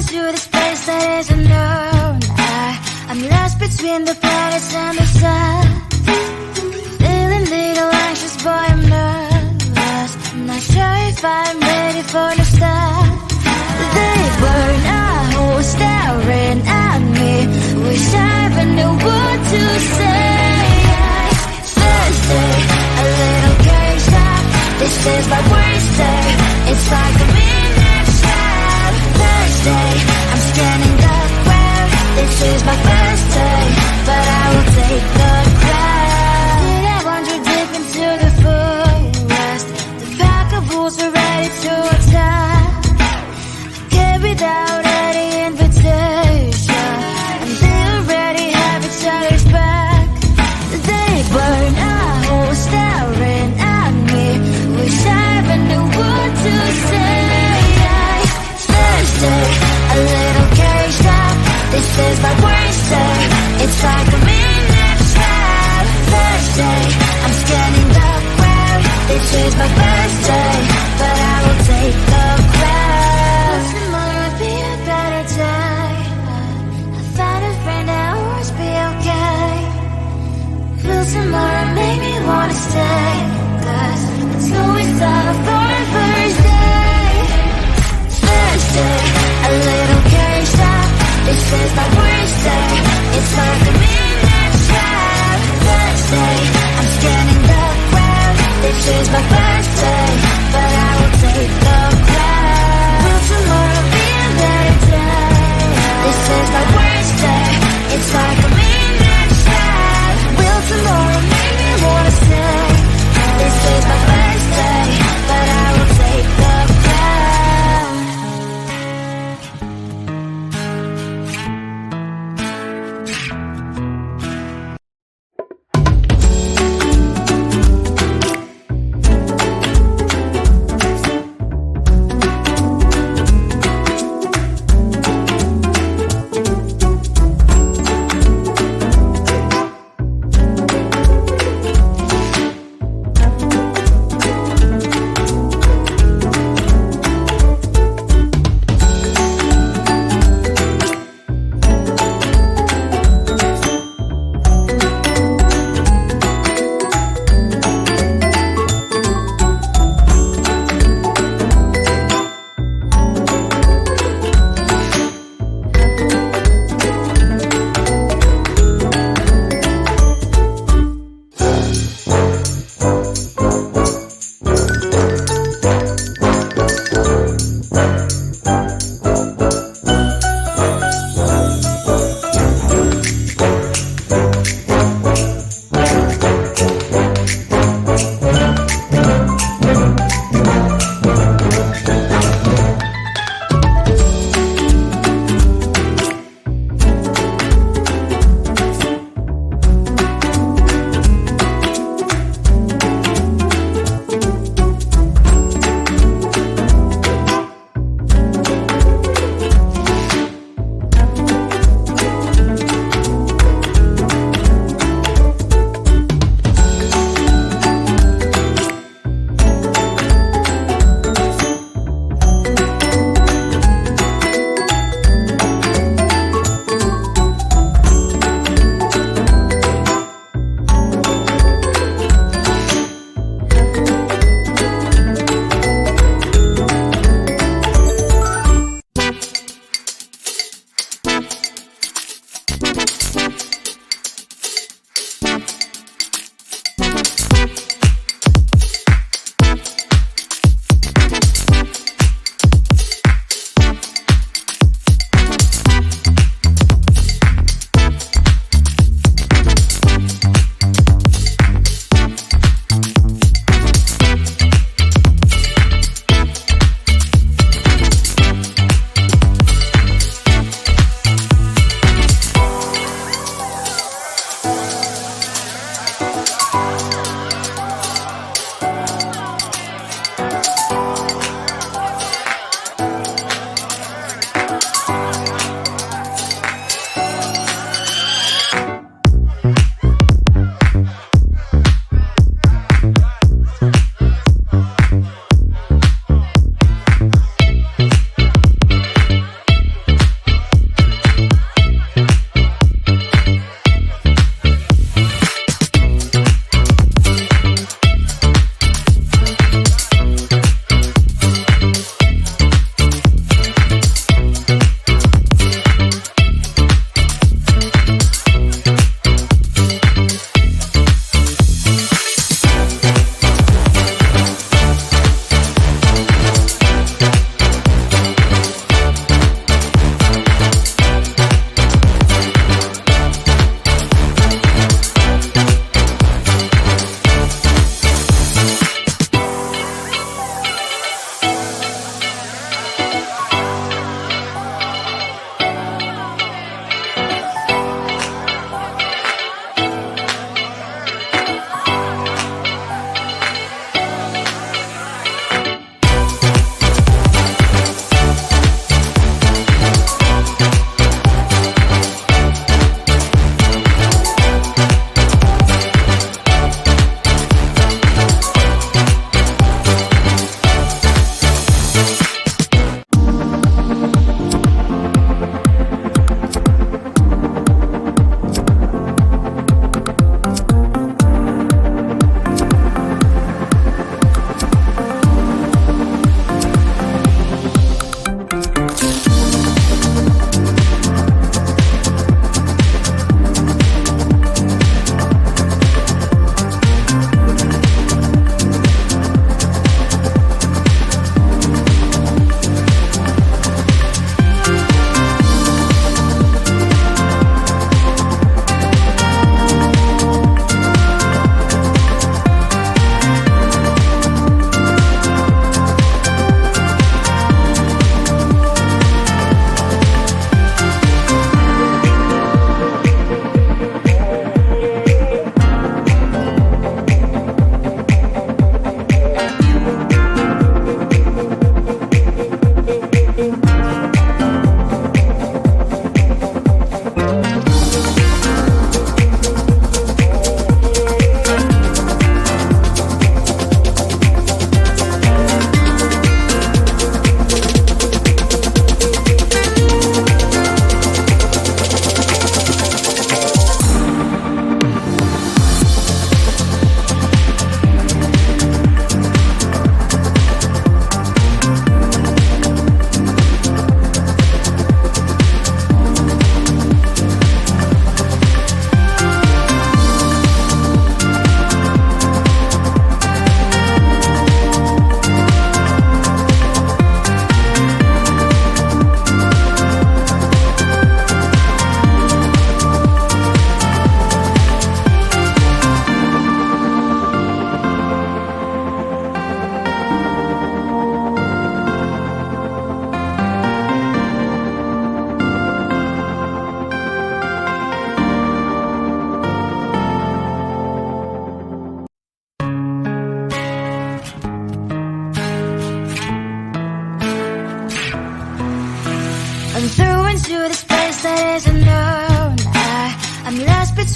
into this place that is unknown. I'm lost between the planets and the sun. Feeling little anxious, boy, I'm nervous. I'm not sure if I'm ready for the start. They burn a hole staring at me. Wish I even knew what to say. Thursday, a little caged up. This is my worst day. It's like a midnight trap. Thursday, I'm scanning the ground. This is my first day, but I will take the crown. Did I wander deep into the forest? The pack of wolves are ready to attack. Came without any invitation, and they already have each other's back. They burn a hole staring at me. Wish I even knew what to say. Thursday, a little caged up. This is my worst day. It's like a midnight trap. Thursday, I'm scanning the ground. This is my first day, but I will take the crown. Tomorrow will be a better day. I found a friend that will always be okay. Will tomorrow make me wanna stay? 'Cause it's always time for a first day. Thursday, a little caged up. This is my worst day. It's like a midnight trap. Thursday, I'm scanning the ground. This is my first day, but I will take the crown. Will tomorrow be a better day? This is my worst day. It's like a midnight trap. Will tomorrow make me wanna stay? This is my first day, but I will take the crown.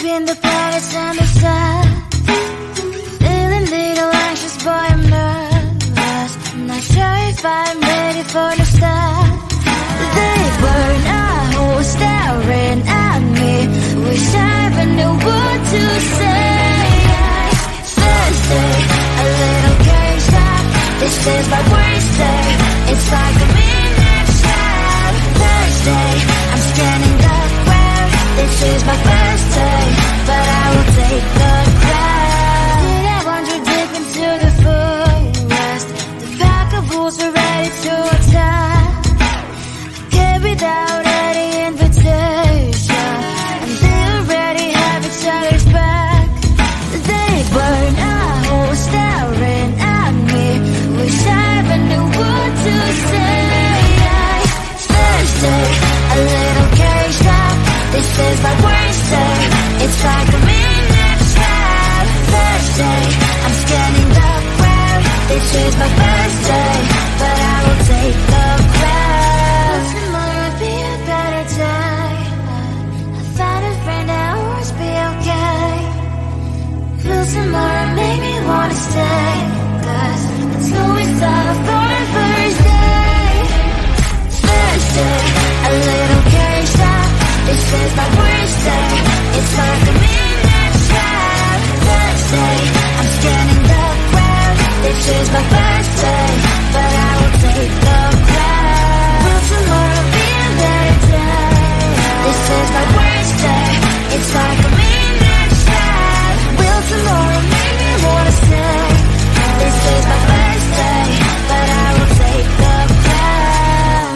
between the planets and the sun. Feeling little anxious, boy, I'm nervous. Not sure if I'm ready for the start. They burn a hole staring at me. Wish I even knew what to say. Thursday, a little caged up. This is my worst day. It's like a midnight shot. Thursday, I'm scanning the ground. This is my first day, but I will take the crown. Did I wander deep into the forest? The pack of wolves are ready to attack. Came without any invitation, and they already have each other's back. They burn a hole staring at me. Wish I even knew what to say. Thursday, a little caged up. This is my worst day. It's like a midnight shot. Thursday, I'm scanning the ground. This is my first day, but I will take the crown. Tomorrow will be a better day. I found a friend that will always be okay. Will tomorrow make me wanna stay? 'Cause it's always time for the first day. Thursday, a little caged up. This is my worst day. It's like a midnight shot. Thursday, I'm scanning the ground. This is my first day, but I will take the crown. Will tomorrow be a better day? This is my worst day. It's like a midnight shot. Will tomorrow make me wanna stay? This is my first day, but I will take the crown.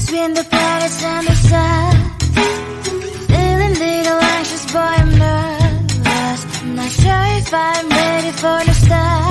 between the planets and the sun. Feeling little anxious, boy, I'm nervous. I'm not sure if I'm ready for the start.